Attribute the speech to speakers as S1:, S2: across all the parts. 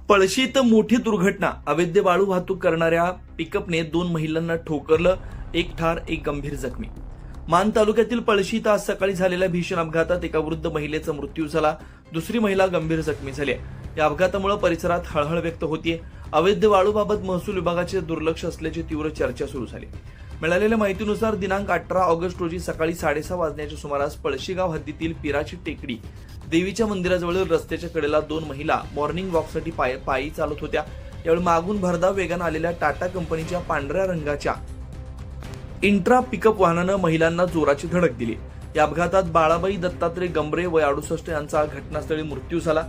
S1: पळशीत मोठी दुर्घटना. अवैध वाळू वाहतूक करणाऱ्या पिकअपने 2 महिलांना ठोकरलं, एक ठार, एक गंभीर जखमी. मान तालुक्यातील पळशी इथं आज सकाळी झालेल्या भीषण अपघातात एका वृद्ध महिलेचा मृत्यू झाला, दुसरी महिला गंभीर जखमी झाली. या अपघातामुळे परिसरात हळहळ व्यक्त होतीये. अवैध वाळूबाबत महसूल विभागाचे दुर्लक्ष असल्याची तीव्र चर्चा सुरू झाली. मिळालेल्या माहितीनुसार दिनांक 18 ऑगस्ट रोजी सकाळी 6:30 वाजण्याच्या सुमारास पळशीगाव हद्दीतील पिराची टेकडी देवीच्या मंदिराजवळील रस्त्याच्या कडेला 2 महिला मॉर्निंग वॉकसाठी पायी चालत होत्या. यावेळी मागून भरधाव वेगानं आलेल्या टाटा कंपनीच्या पांढऱ्या रंगाच्या इंट्रा पिकअप वाहनानं महिलांना जोराची धडक दिली. या अपघातात बाळाबाई दत्तात्रय गंभरे वय 68 यांचा घटनास्थळी मृत्यू झाला,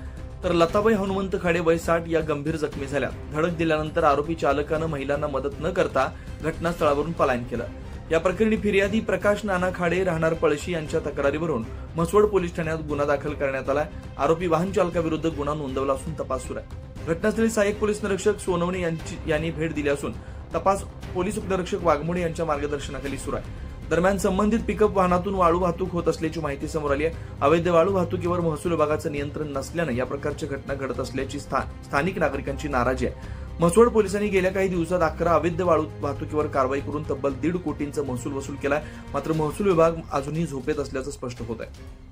S1: तर लताबाई हनुमंत खाडे वय 60 या गंभीर जखमी झाल्या. धडक दिल्यानंतर आरोपी चालकानं महिलांना मदत न करता घटनास्थळावरून पलायन केलं. या प्रकरणी फिर्यादी प्रकाश नाना खाडे राहणार पळशी यांच्या तक्रारीवरून म्हसवड पोलीस ठाण्यात गुन्हा दाखल करण्यात आला. आरोपी वाहन चालकाविरुद्ध गुन्हा नोंदवला असून तपास सुरू आहे. घटनास्थळी सहाय्यक पोलीस निरीक्षक सोनवणे यांनी भेट दिली असून तपास पोलीस उपनिरीक्षक वाघमोडे यांच्या मार्गदर्शनाखाली सुरू आहे. दरम्यान संबंधित पिकअप वाहनातून वाळू वाहतूक होत असल्याची माहिती समोर आली आहे. अवैध वाळू वाहतुकीवर महसूल विभागाचं नियंत्रण नसल्यानं या प्रकारच्या घटना घडत असल्याची स्थानिक नागरिकांची नाराजी आहे. म्हसवड पोलिसांनी गेल्या काही दिवसात 11 अवैध वाळू वाहतुकीवर कारवाई करून तब्बल 1.5 कोटींचा महसूल वसूल केलाय. मात्र महसूल विभाग अजूनही झोपेत असल्याचं स्पष्ट होत आहे.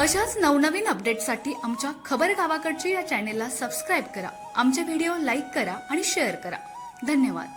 S2: अशाच नवनवीन अपडेटसाठी आमच्या खबर गावाकडची या चॅनेलला सबस्क्राईब करा. आमचे व्हिडिओ लाईक करा आणि शेअर करा. धन्यवाद.